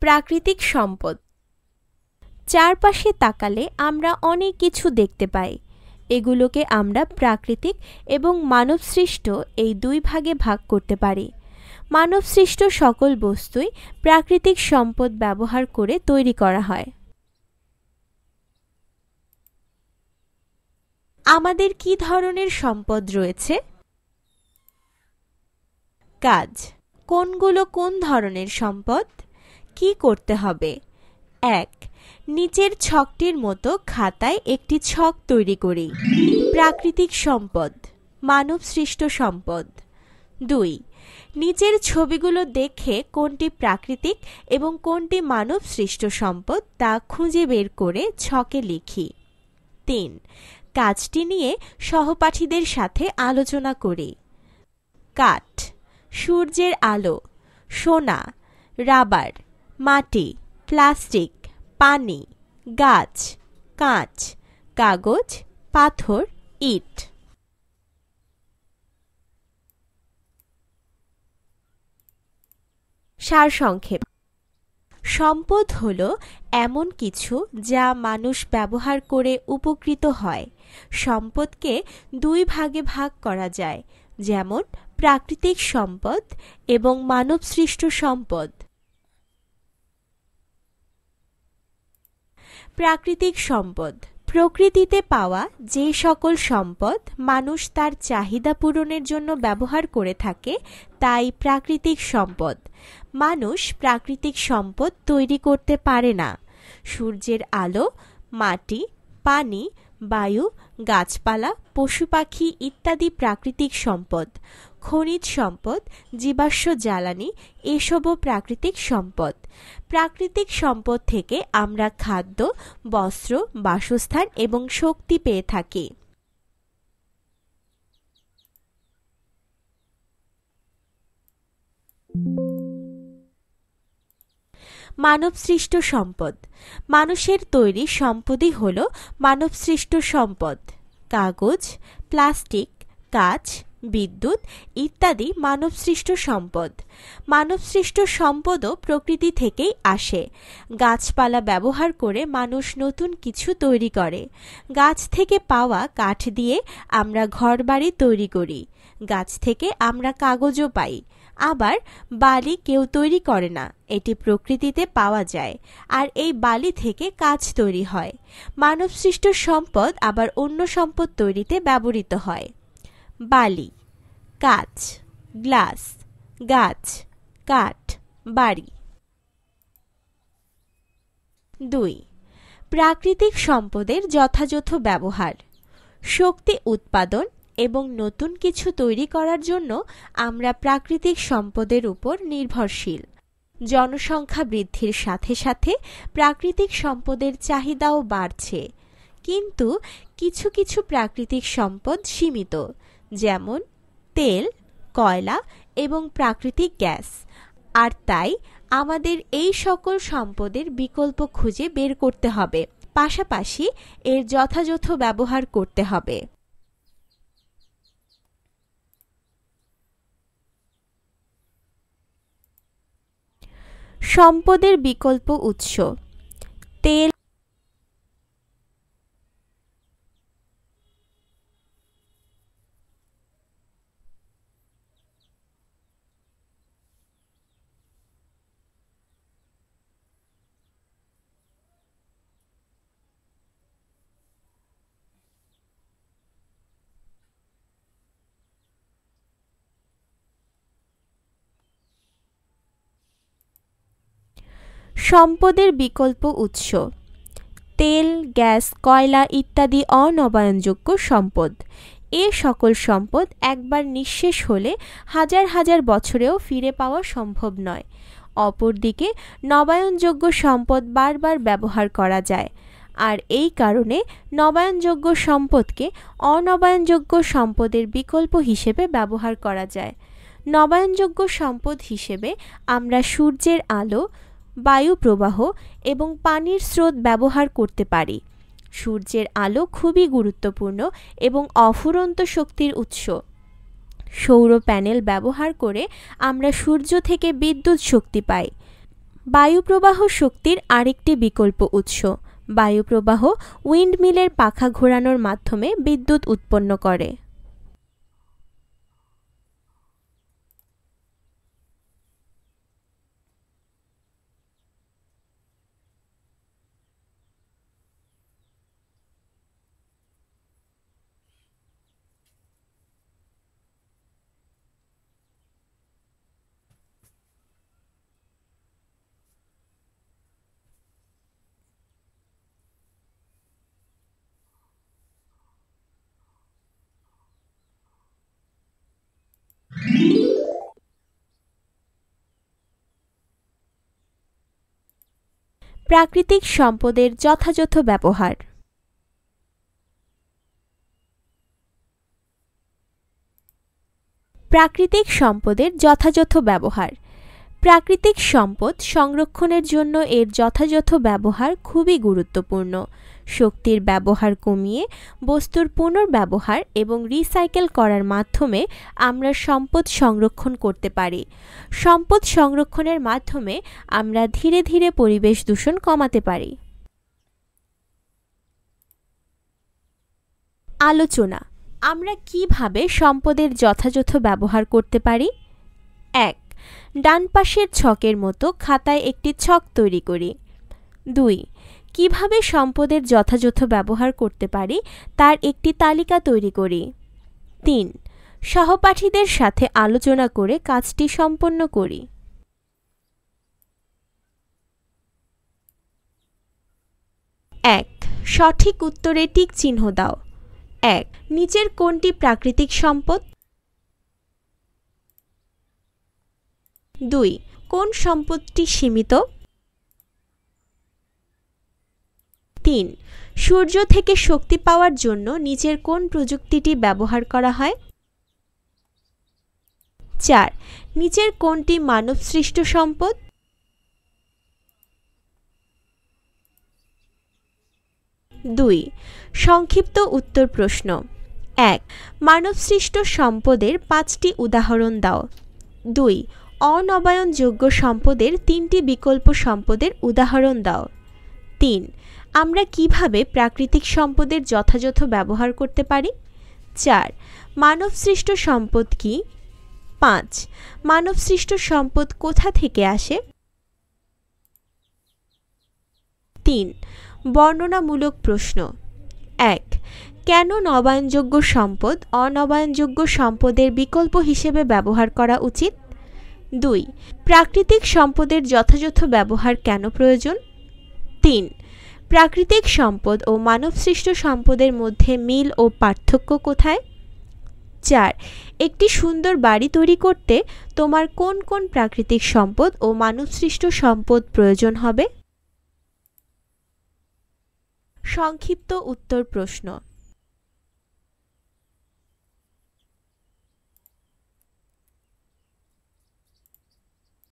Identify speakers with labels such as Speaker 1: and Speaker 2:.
Speaker 1: প্রাকৃতিক সম্পদ। চারপাশে তাকালে আমরা অনেক কিছু দেখতে পাই। এগুলোকে আমরা প্রাকৃতিক এবং মানবসৃষ্ট এই দুই ভাগে ভাগ করতে পারি। মানবসৃষ্ট সকল বস্তুই প্রাকৃতিক সম্পদ ব্যবহার করে তৈরি করা হয়। আমাদের কি ধরনের সম্পদ রয়েছে? কাজ। কোনগুলো কোন ধরনের সম্পদ? কি করতে হবে? 1. নিচের ছকটির মতো খাতায় একটি ছক তৈরি করি। প্রাকৃতিক সম্পদ, মানবসৃষ্ট সম্পদ। 2. নিচের ছবিগুলো দেখে কোনটি প্রাকৃতিক এবং কোনটি মানবসৃষ্ট সম্পদ তা খুঁজে বের করে ছকে লিখি। 3. কাজটি নিয়ে সহপাঠীদের সাথে আলোচনা করি। কাঠ, সূর্যের আলো, সোনা, রাবার, মাটি, প্লাস্টিক, পানি, গাছ, কাঁচ, কাগজ, পাথর, ইট। সারসংক্ষেপ। সম্পদ হলো এমন কিছু যা মানুষ ব্যবহার করে উপকৃত হয়। সম্পদকে দুই ভাগে ভাগ করা যায়, যেমন প্রাকৃতিক সম্পদ এবং মানবসৃষ্ট সম্পদ। প্রাকৃতিক সম্পদ প্রকৃতিতে পাওয়া যে সকল সম্পদ মানুষ তার চাহিদা পূরণের জন্য ব্যবহার করে থাকে তাই প্রাকৃতিক সম্পদ। মানুষ প্রাকৃতিক সম্পদ তৈরি করতে পারে না। সূর্যের আলো, মাটি, পানি, বায়ু, গাছপালা, পশু পাখি ইত্যাদি প্রাকৃতিক সম্পদ। খনিজ সম্পদ, জীবাশ্ম জ্বালানি এসবও প্রাকৃতিক সম্পদ। প্রাকৃতিক সম্পদ থেকে আমরা খাদ্য, বস্ত্র, বাসস্থান এবং শক্তি পেয়ে থাকি। মানবসৃষ্ট সম্পদ। মানুষের তৈরি সম্পদই হল মানবসৃষ্ট সম্পদ। কাগজ, প্লাস্টিক, কাঁচ, বিদ্যুৎ ইত্যাদি মানবসৃষ্ট সম্পদ। মানবসৃষ্ট সম্পদও প্রকৃতি থেকেই আসে। গাছপালা ব্যবহার করে মানুষ নতুন কিছু তৈরি করে। গাছ থেকে পাওয়া কাঠ দিয়ে আমরা ঘরবাড়ি তৈরি করি। গাছ থেকে আমরা কাগজও পাই। আবার বালি কেউ তৈরি করে না, এটি প্রকৃতিতে পাওয়া যায়, আর এই বালি থেকে কাঁচ তৈরি হয়। মানবসৃষ্ট সম্পদ আবার অন্য সম্পদ তৈরিতে ব্যবহৃত হয়। বালি, কাঁচ, গ্লাস, গাছ, কাঠ, বাড়ি। 2. প্রাকৃতিক সম্পদের যথাযথ ব্যবহার। শক্তি উৎপাদন এবং নতুন কিছু তৈরি করার জন্য আমরা প্রাকৃতিক সম্পদের উপর নির্ভরশীল। জনসংখ্যা বৃদ্ধির সাথে সাথে প্রাকৃতিক সম্পদের চাহিদাও বাড়ছে, কিন্তু কিছু কিছু প্রাকৃতিক সম্পদ সীমিত, যেমন তেল, কয়লা এবং প্রাকৃতিক গ্যাস। আর তাই আমাদের এই সকল সম্পদের বিকল্প খুঁজে বের করতে হবে, পাশাপাশি এর যথাযথ ব্যবহার করতে হবে। সম্পদের বিকল্প উৎস। তেল, সম্পদের বিকল্প উৎস। তেল, গ্যাস, কয়লা ইত্যাদি অনবায়নযোগ্য সম্পদ। এ সকল সম্পদ একবার নিঃশেষ হলে হাজার হাজার বছরেও ফিরে পাওয়া সম্ভব নয়। অপরদিকে নবায়নযোগ্য সম্পদ বারবার ব্যবহার করা যায়, আর এই কারণে নবায়নযোগ্য সম্পদকে অনবায়নযোগ্য সম্পদের বিকল্প হিসেবে ব্যবহার করা যায়। নবায়নযোগ্য সম্পদ হিসেবে আমরা সূর্যের আলো, বায়ু প্রবাহ এবং পানির স্রোত ব্যবহার করতে পারি। সূর্যের আলো খুবই গুরুত্বপূর্ণ এবং অফুরন্ত শক্তির উৎস। সৌর প্যানেল ব্যবহার করে আমরা সূর্য থেকে বিদ্যুৎ শক্তি পাই। বায়ুপ্রবাহ শক্তির আরেকটি বিকল্প উৎস। বায়ুপ্রবাহ উইন্ডমিলের পাখা ঘোরানোর মাধ্যমে বিদ্যুৎ উৎপন্ন করে। প্রাকৃতিক সম্পদের যথাযথ ব্যবহার। প্রাকৃতিক সম্পদের যথাযথ ব্যবহার। প্রাকৃতিক সম্পদ সংরক্ষণের জন্য এর যথাযথ ব্যবহার খুবই গুরুত্বপূর্ণ। শক্তির ব্যবহার কমিয়ে বস্তুর পুনর্ব্যবহার এবং রিসাইকেল করার মাধ্যমে আমরা সম্পদ সংরক্ষণ করতে পারি। সম্পদ সংরক্ষণের মাধ্যমে আমরা ধীরে ধীরে পরিবেশ দূষণ কমাতে পারি। আলোচনা। আমরা কিভাবে সম্পদের যথাযথ ব্যবহার করতে পারি? ১. ডান পাশের ছকের মতো খাতায় একটি ছক তৈরি করি। ২. কিভাবে সম্পদের যথাযথ ব্যবহার করতে পারি তার একটি তালিকা তৈরি করি। ৩. সহপাঠীদের সাথে আলোচনা করে কাজটি সম্পন্ন করি। ১. সঠিক উত্তরে টিক চিহ্ন দাও। ১. নিচের কোনটি প্রাকৃতিক সম্পদ? ২. কোন সম্পদটি সীমিত? ৩. সূর্য থেকে শক্তি পাওয়ার জন্য নিচের কোন প্রযুক্তিটি ব্যবহার করা হয়? ৪. নিচের কোনটি মানবসৃষ্ট সম্পদ? ২. সংক্ষিপ্ত উত্তর প্রশ্ন। ১. মানবসৃষ্ট সম্পদের ৫টি উদাহরণ দাও। ২. অনবায়নযোগ্য সম্পদের ৩টি বিকল্প সম্পদের উদাহরণ দাও। ৩. আমরা কিভাবে প্রাকৃতিক সম্পদের যথাযথ ব্যবহার করতে পারি? ৪. মানবসৃষ্ট সম্পদ কি? ৫. মানবসৃষ্ট সম্পদ কোথা থেকে আসে? ৩. বর্ণনামূলক প্রশ্ন। ১. কেন নবায়নযোগ্য সম্পদ অনবায়নযোগ্য সম্পদের বিকল্প হিসেবে ব্যবহার করা উচিত? ২. প্রাকৃতিক সম্পদের যথাযথ ব্যবহার কেন প্রয়োজন? ৩. প্রাকৃতিক সম্পদ ও মানবসৃষ্ট সম্পদের মধ্যে মিল ও পার্থক্য কোথায়? ৪. একটি সুন্দর বাড়ি তৈরি করতে তোমার কোন কোন প্রাকৃতিক সম্পদ ও মানবসৃষ্ট সম্পদ প্রয়োজন হবে? সংক্ষিপ্ত উত্তর প্রশ্ন।